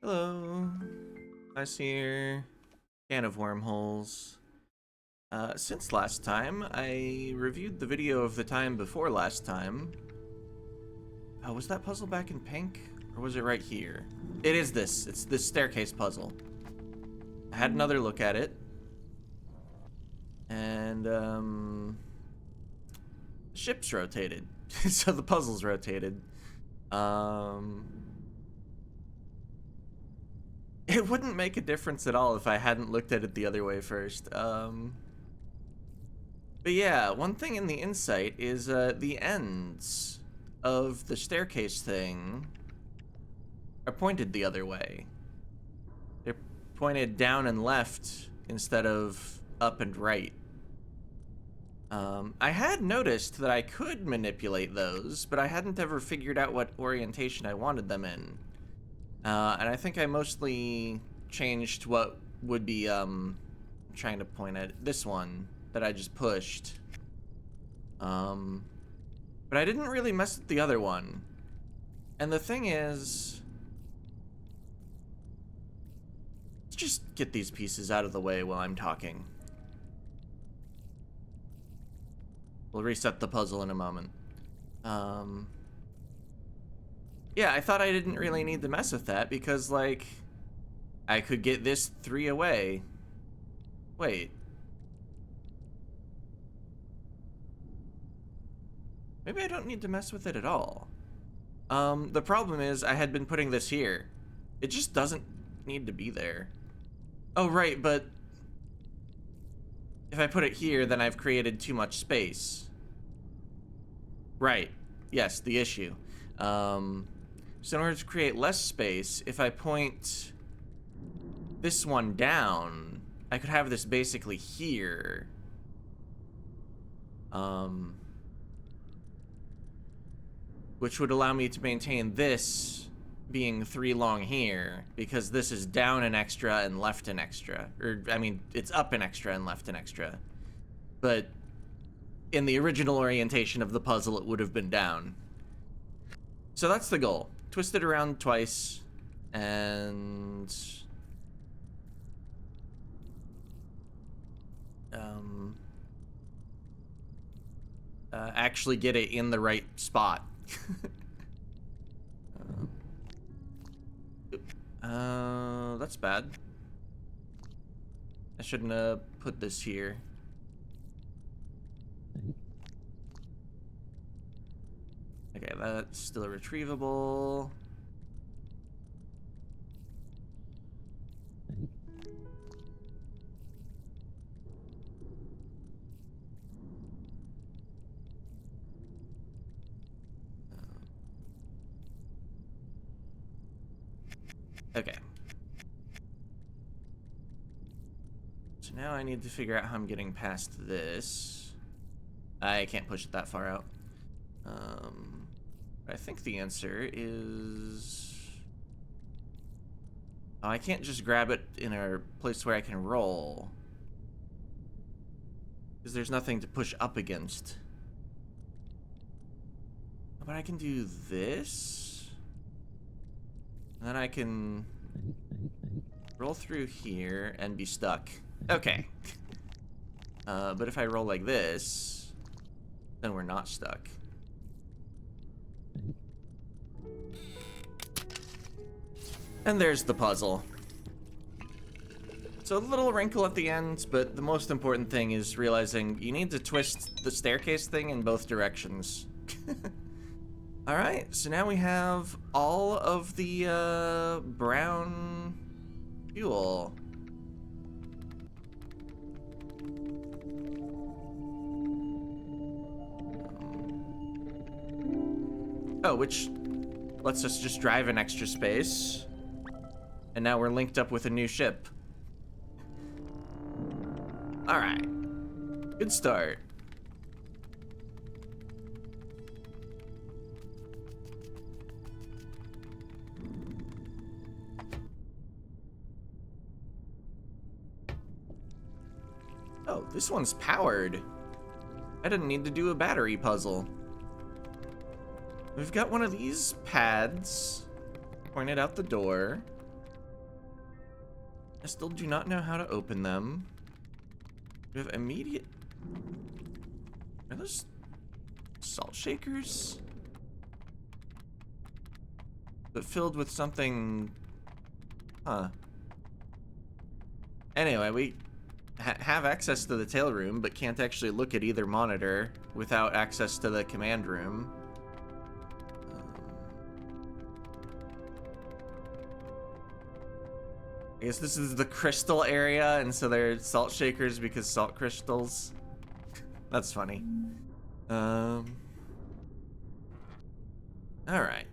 Hello, Nice here. Can of Wormholes. Since last time, I reviewed the video of the time before last time. Oh, was that puzzle back in pink? Or was it right here? It is this. It's this staircase puzzle. I had another look at it. And, the ship's rotated. So the puzzle's rotated. It wouldn't make a difference at all if I hadn't looked at it the other way first. But yeah, one thing in the insight is the ends of the staircase thing are pointed the other way. They're pointed down and left instead of up and right. I had noticed that I could manipulate those, but I hadn't ever figured out what orientation I wanted them in. And I think I mostly changed what would be, I'm trying to point at this one that I just pushed. But I didn't really mess with the other one. And the thing is, let's just get these pieces out of the way while I'm talking. We'll reset the puzzle in a moment. Yeah, I thought I didn't really need to mess with that because, like, I could get this 3 away. Wait. Maybe I don't need to mess with it at all. The problem is I had been putting this here. It just doesn't need to be there. Oh, right, but if I put it here, then I've created too much space. Right. Yes, the issue. So in order to create less space, if I point this one down, I could have this basically here. Which would allow me to maintain this being 3 long here, because this is down an extra and left an extra. Or, I mean, it's up an extra and left an extra. But in the original orientation of the puzzle, it would have been down. So that's the goal. Twist it around twice, and actually get it in the right spot. That's bad. I shouldn't have put this here. Okay, that's still retrievable. Okay. So now I need to figure out how I'm getting past this. I can't push it that far out. I think the answer is... Oh, I can't just grab it in a place where I can roll. Because there's nothing to push up against. But I can do this. And then I can roll through here and be stuck. Okay. But if I roll like this, then we're not stuck. And there's the puzzle. So a little wrinkle at the end, but the most important thing is realizing you need to twist the staircase thing in both directions. Alright, so now we have all of the brown fuel. Oh, which lets us just drive an extra space. And now we're linked up with a new ship. Alright. Good start. Oh, this one's powered. I didn't need to do a battery puzzle. We've got one of these pads pointed out the door. I still do not know how to open them. We have immediate... Are those salt shakers? But filled with something... Huh. Anyway, we have access to the tail room, but can't actually look at either monitor without access to the command room. I guess this is the crystal area, and so they're salt shakers because salt crystals. That's funny. Alright,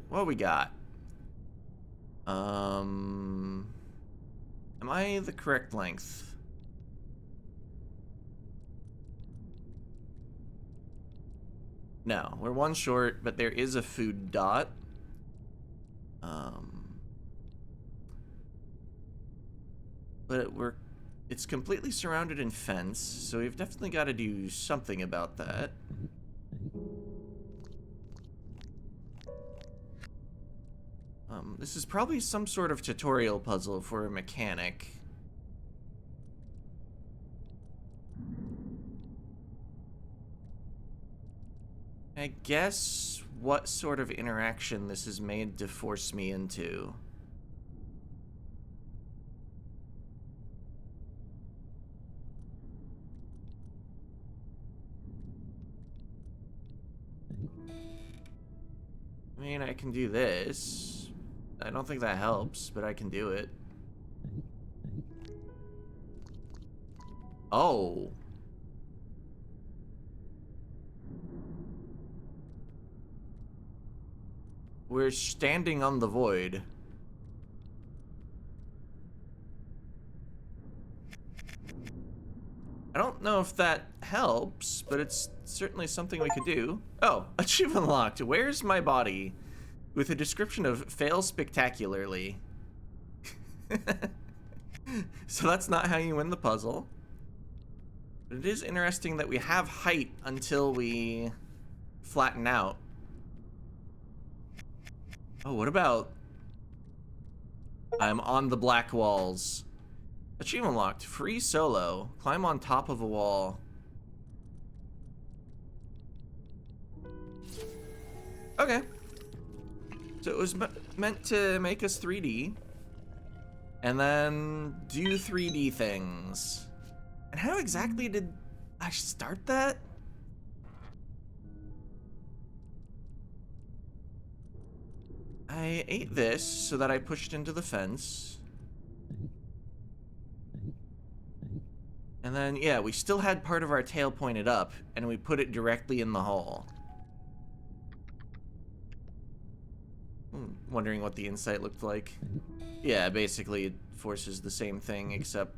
what we got? Am I the correct length? No, we're one short, but there is a food dot. But it's completely surrounded in fence, so we've definitely got to do something about that. This is probably some sort of tutorial puzzle for a mechanic. I guess what sort of interaction this is made to force me into. I mean, I can do this. I don't think that helps, but I can do it. Oh. We're standing on the void. I don't know if that helps, but it's certainly something we could do. Oh, achievement unlocked. Where's my body? With a description of fail spectacularly. So that's not how you win the puzzle. But it is interesting that we have height until we flatten out. Oh, what about... I'm on the black walls. Achievement unlocked. Free solo. Climb on top of a wall. Okay. So it was meant to make us 3D. And then do 3D things. And how exactly did I start that? I ate this so that I pushed into the fence. And then, yeah, we still had part of our tail pointed up, and we put it directly in the hole. Wondering what the insight looked like. Yeah, basically it forces the same thing, except...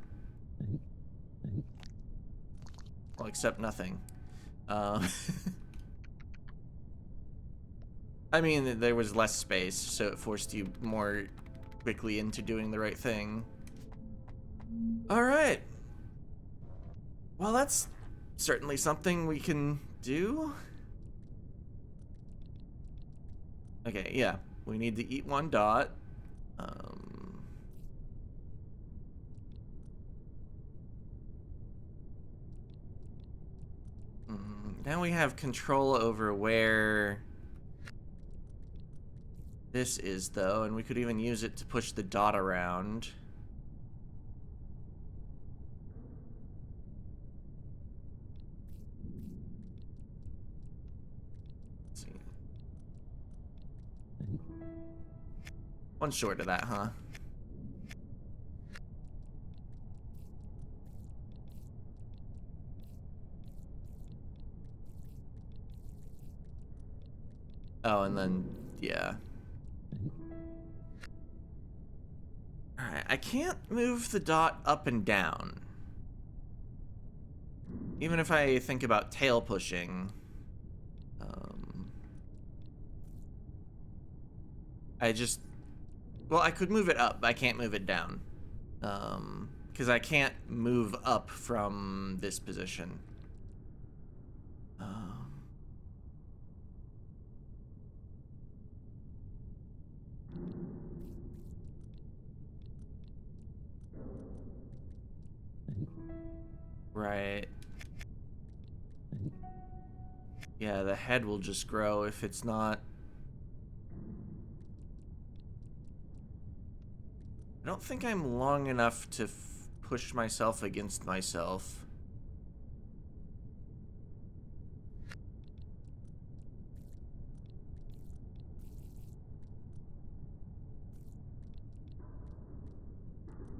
Well, except nothing. I mean, there was less space, so it forced you more quickly into doing the right thing. Alright. Well, that's certainly something we can do. Okay, yeah. We need to eat one dot. Now we have control over where this is, though, and we could even use it to push the dot around. Let's see. One short of that, huh? Oh, and then, yeah. Alright, I can't move the dot up and down. Even if I think about tail pushing. I just... Well, I could move it up, but I can't move it down. Because I can't move up from this position. Right. Yeah, the head will just grow if it's not... I don't think I'm long enough to push myself against myself.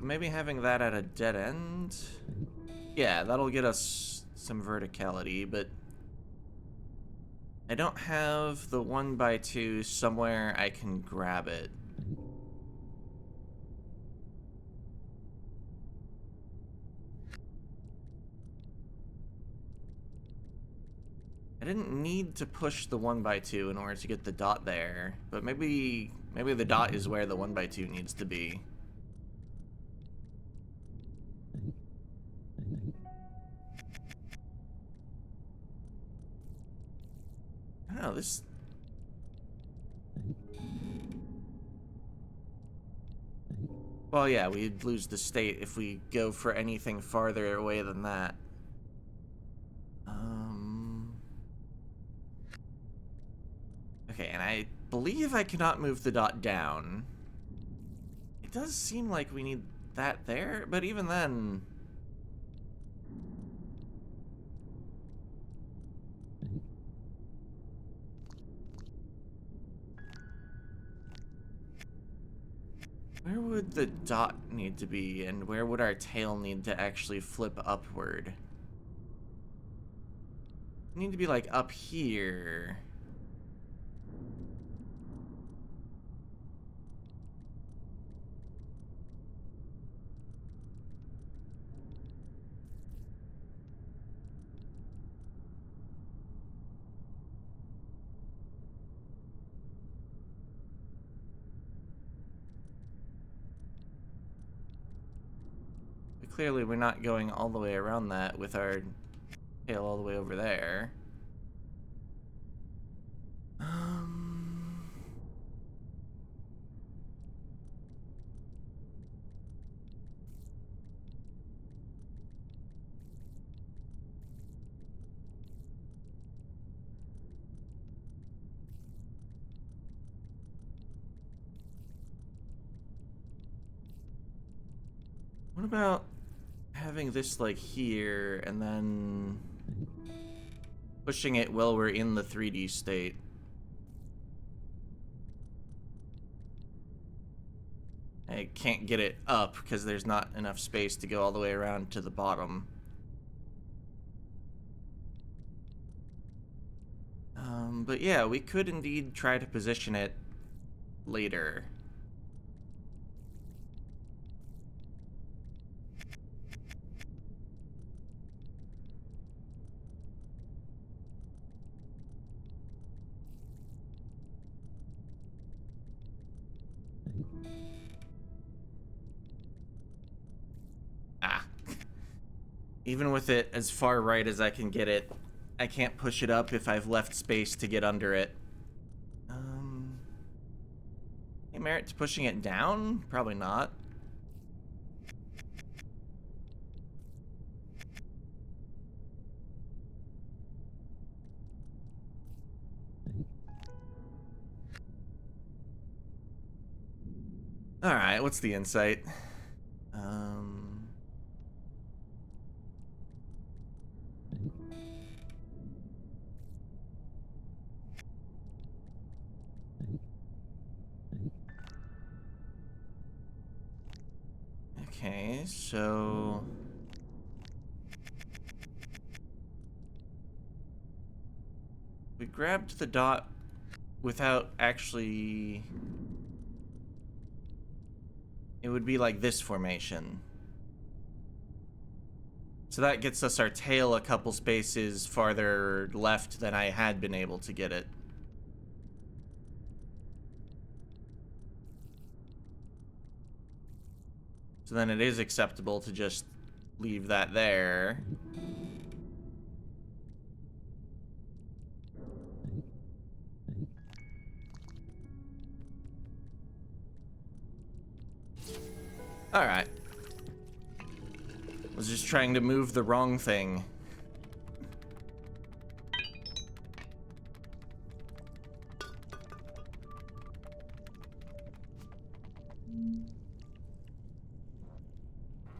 Maybe having that at a dead end? Yeah, that'll get us some verticality, but I don't have the 1x2 somewhere I can grab it. I didn't need to push the 1x2 in order to get the dot there, but maybe the dot is where the 1x2 needs to be. I don't know, this... Well, yeah, we'd lose the state if we go for anything farther away than that. Okay, and I believe I cannot move the dot down. It does seem like we need that there, but even then... Where would the dot need to be, and where would our tail need to actually flip upward? Need to be like up here. But clearly we're not going all the way around that with our tail all the way over there. What about having this like here and then pushing it while we're in the 3D state? I can't get it up because there's not enough space to go all the way around to the bottom. But yeah, we could indeed try to position it later. Ah. Even with it as far right as I can get it, I can't push it up if I've left space to get under it. Any merit to pushing it down? Probably not. Alright, what's the insight? Okay, so... we grabbed the dot without actually... It would be like this formation. So that gets us our tail a couple spaces farther left than I had been able to get it. So then it is acceptable to just leave that there. Alright. Was just trying to move the wrong thing.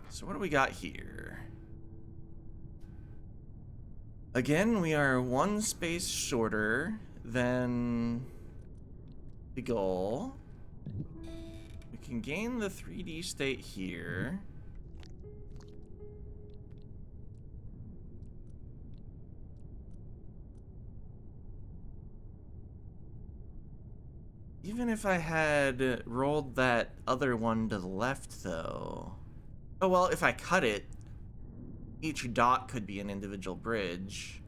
So what do we got here? Again, we are one space shorter than the goal. We can gain the 3D state here. Even if I had rolled that other one to the left, though. Oh, well, if I cut it, each dot could be an individual bridge.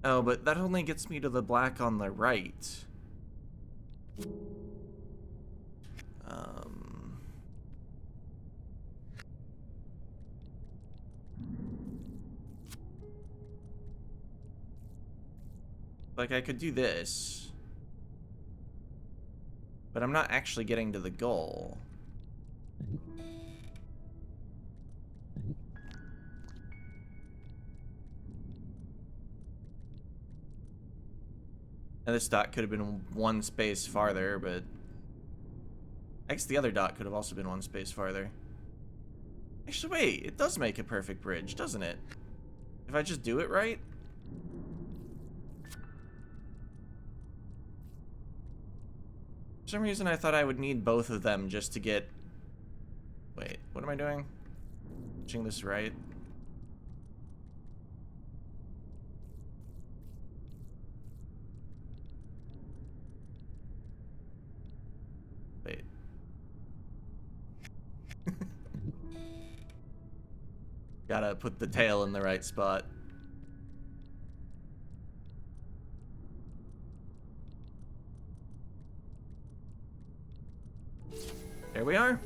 Oh, but that only gets me to the black on the right. Like, I could do this. But I'm not actually getting to the goal. And this dot could have been one space farther, but I guess the other dot could have also been one space farther. Actually, wait, it does make a perfect bridge, doesn't it? If I just do it right? For some reason, I thought I would need both of them just to get... Wait, what am I doing? Pushing this right? Wait. Gotta put the tail in the right spot. There we are.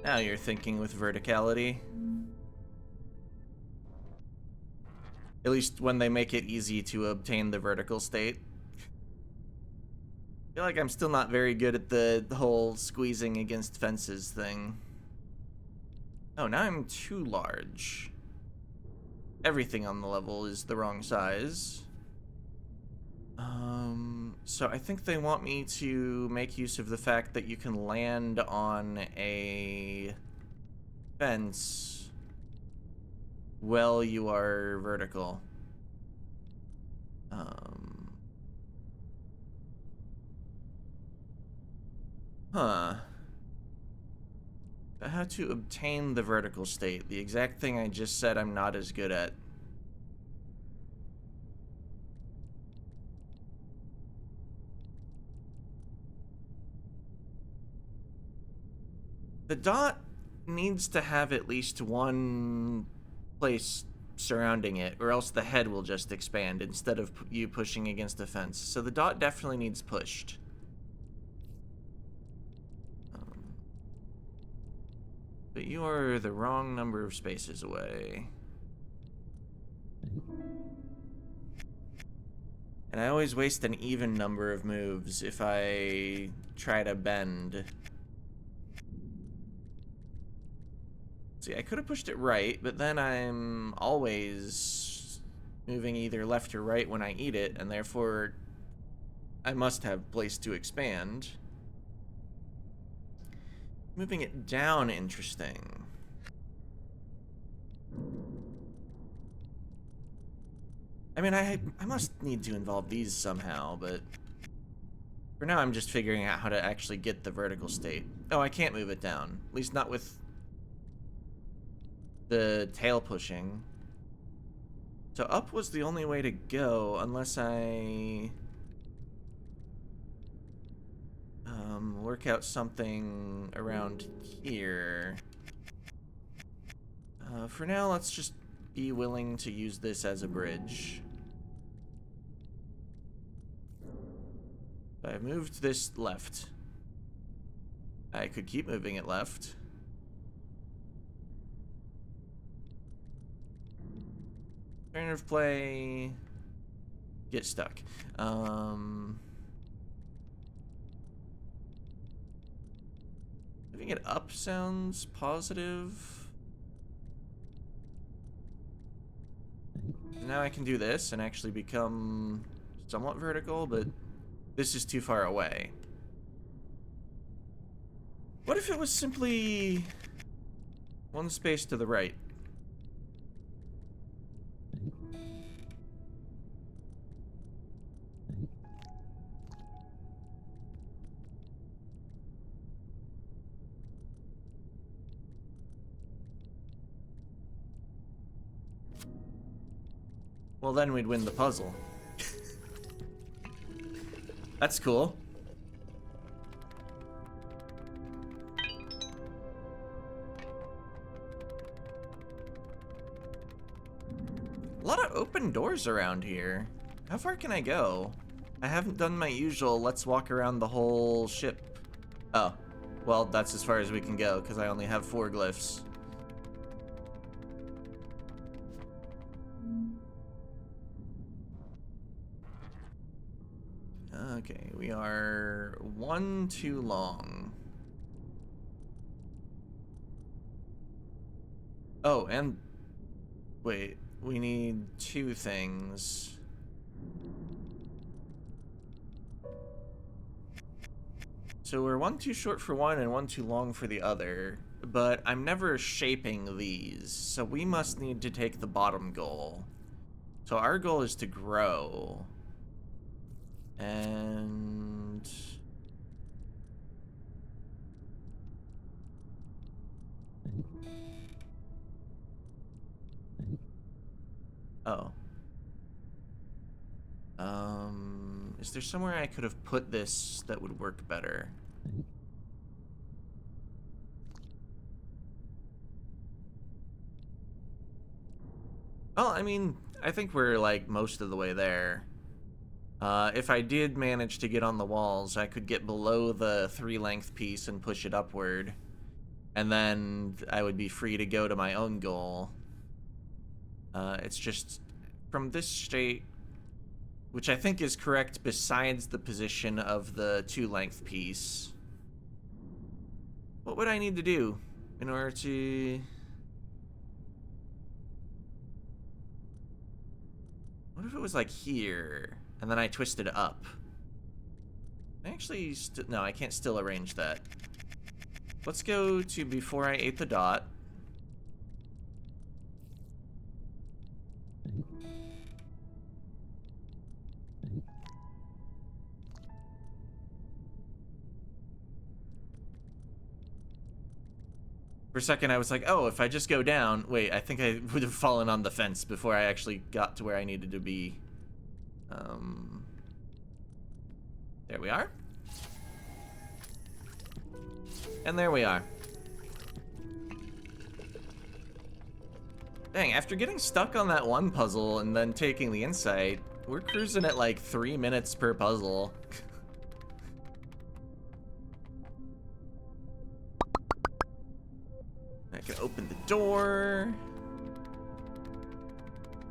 Now you're thinking with verticality. At least when they make it easy to obtain the vertical state. I feel like I'm still not very good at the whole squeezing against fences thing. Oh, now I'm too large. Everything on the level is the wrong size. So I think they want me to make use of the fact that you can land on a fence while you are vertical. Huh. How to obtain the vertical state, the exact thing I just said I'm not as good at. The dot needs to have at least one place surrounding it, or else the head will just expand instead of you pushing against the fence. So the dot definitely needs pushed. But you are the wrong number of spaces away. And I always waste an even number of moves if I try to bend. See, I could have pushed it right, but then I'm always moving either left or right when I eat it, and therefore I must have place to expand. Moving it down, interesting. I mean, I must need to involve these somehow, but for now I'm just figuring out how to actually get the vertical state. Oh, I can't move it down. At least not with the tail pushing. So up was the only way to go, unless I work out something around here. For now, let's just be willing to use this as a bridge. I've moved this left. I could keep moving it left. Turn of play. Get stuck. Moving it up sounds positive. Now I can do this and actually become somewhat vertical, but this is too far away. What if it was simply one space to the right? Well, then we'd win the puzzle. That's cool. A lot of open doors around here. How far can I go? I haven't done my usual let's walk around the whole ship. Oh, well, that's as far as we can go because I only have 4 glyphs. Okay, we are 1 too long. Oh, and wait, we need 2 things. So we're 1 too short for one and 1 too long for the other, but I'm never shaping these, so we must need to take the bottom goal. So our goal is to grow. And oh. Is there somewhere I could have put this that would work better? Well, I mean, I think we're like most of the way there. If I did manage to get on the walls, I could get below the 3 length piece and push it upward. And then I would be free to go to my own goal. It's just from this state, which I think is correct besides the position of the 2 length piece. What would I need to do in order to... What if it was like here, and then I twisted up? Actually, no, I can't still arrange that. Let's go to before I ate the dot. For a second, I was like, oh, if I just go down... Wait, I think I would have fallen on the fence before I actually got to where I needed to be. There we are. And there we are. Dang, after getting stuck on that one puzzle and then taking the insight, we're cruising at like 3 minutes per puzzle. I can open the door.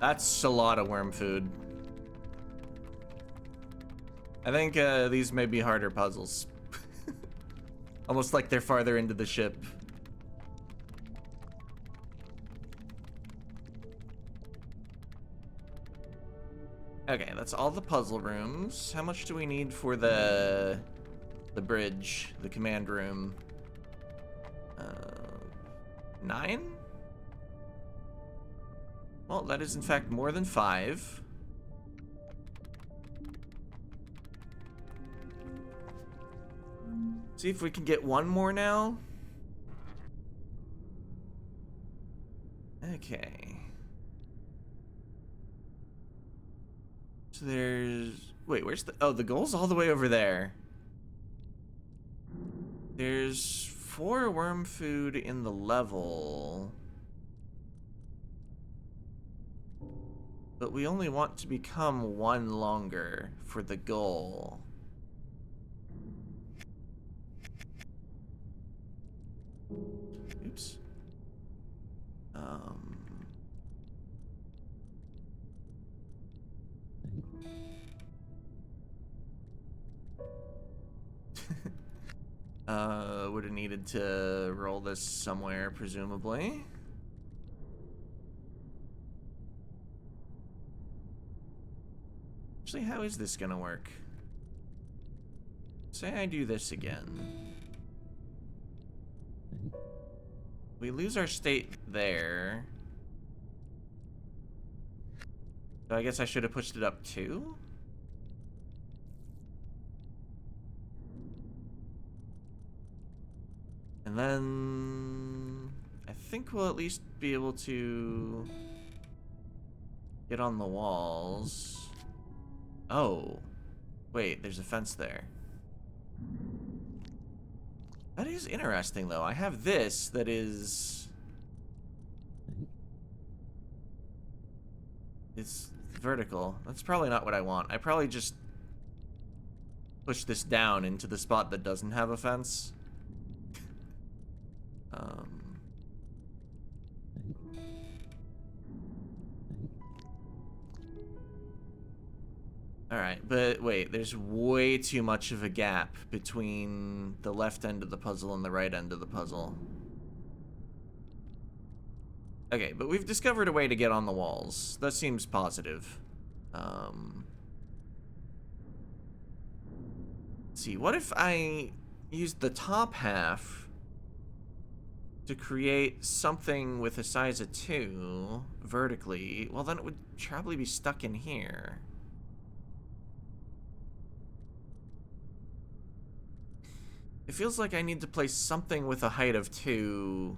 That's a lot of worm food. I think these may be harder puzzles. Almost like they're farther into the ship. Okay, that's all the puzzle rooms. How much do we need for the bridge, the command room? 9? Well, that is in fact more than 5. See if we can get one more now. Okay. So there's... Wait, where's the... Oh, the goal's all the way over there. There's 4 worm food in the level. But we only want to become 1 longer for the goal. Oops. Would have needed to roll this somewhere, presumably. Actually, how is this gonna work? Say I do this again. We lose our state there. So I guess I should have pushed it up too? And then I think we'll at least be able to get on the walls. Oh, wait, there's a fence there. That is interesting, though. I have this that is... It's vertical. That's probably not what I want. I probably just push this down into the spot that doesn't have a fence. Alright, but wait, there's way too much of a gap between the left end of the puzzle and the right end of the puzzle. Okay, but we've discovered a way to get on the walls. That seems positive. Let's see, what if I used the top half to create something with a size of 2 vertically? Well, then it would probably be stuck in here. It feels like I need to place something with a height of 2.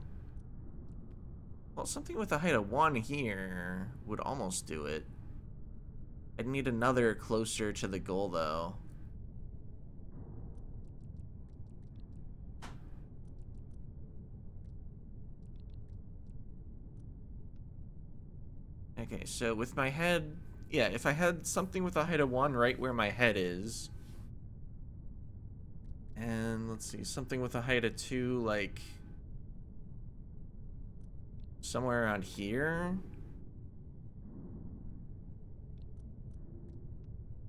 Well, something with a height of 1 here would almost do it. I'd need another closer to the goal, though. Okay, so with my head... Yeah, if I had something with a height of 1 right where my head is... And let's see, something with a height of 2, like... somewhere around here?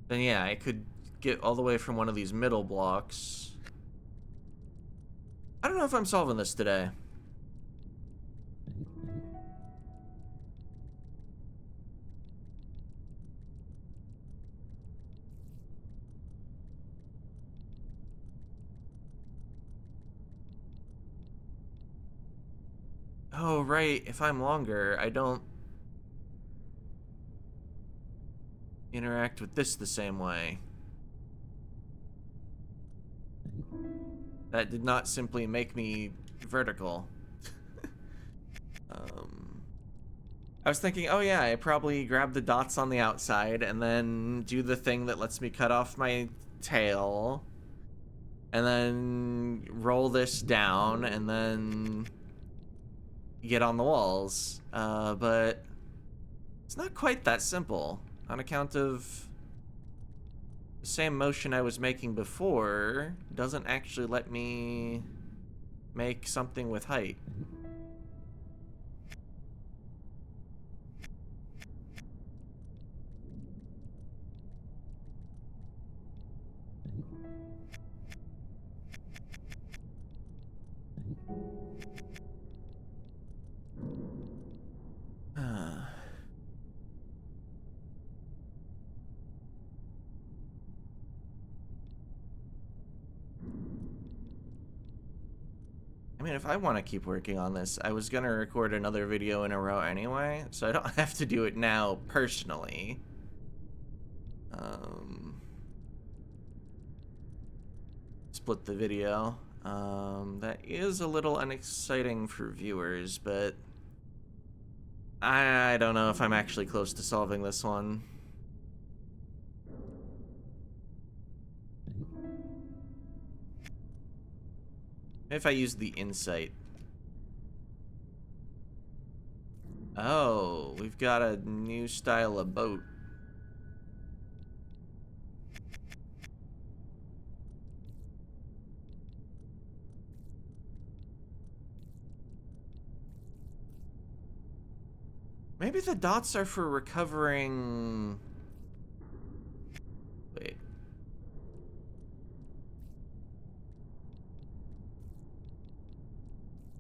Then yeah, I could get all the way from one of these middle blocks. I don't know if I'm solving this today. Oh, right, if I'm longer, I don't interact with this the same way. That did not simply make me vertical. I was thinking, oh yeah, I probably grab the dots on the outside and then do the thing that lets me cut off my tail. And then roll this down and then get on the walls. But it's not quite that simple on account of the same motion I was making before doesn't actually let me make something with height. I mean, if I want to keep working on this, I was going to record another video in a row anyway, so I don't have to do it now personally. Split the video. That is a little unexciting for viewers, but I don't know if I'm actually close to solving this one. If I use the insight. Oh, we've got a new style of boat. Maybe the dots are for recovering... Wait.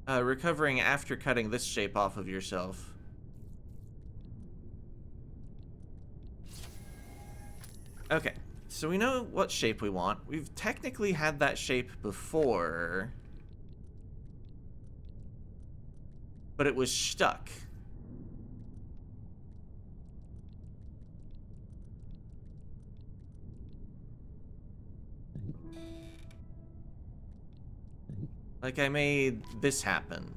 Recovering after cutting this shape off of yourself. Okay, so we know what shape we want. We've technically had that shape before, but it was stuck. Like, I made this happen.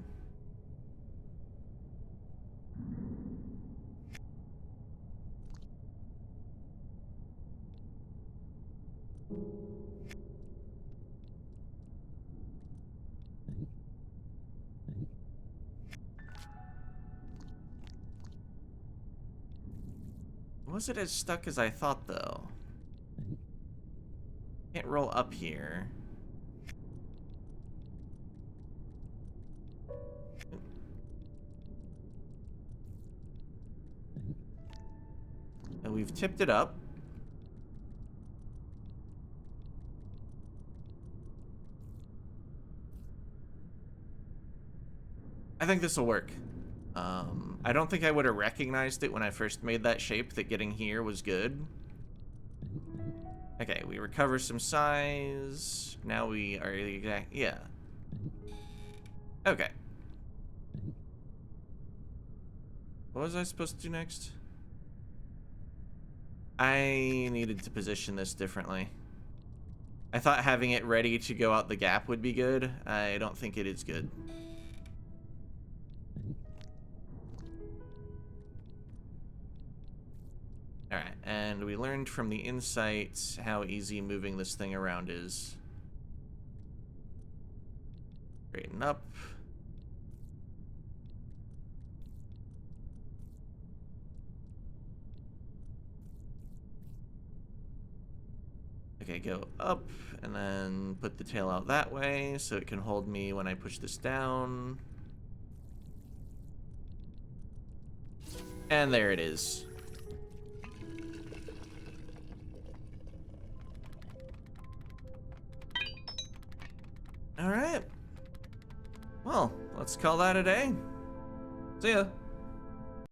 Was it as stuck as I thought, though? Can't roll up here. And we've tipped it up. I think this will work. I don't think I would have recognized it when I first made that shape, that getting here was good. Okay, we recover some size. Now we are the exact, yeah. Okay. What was I supposed to do next? I needed to position this differently. I thought having it ready to go out the gap would be good. I don't think it is good. Alright, and we learned from the insight how easy moving this thing around is. Straighten up. Okay, go up, and then put the tail out that way so it can hold me when I push this down. And there it is. All right. Well, let's call that a day. See ya.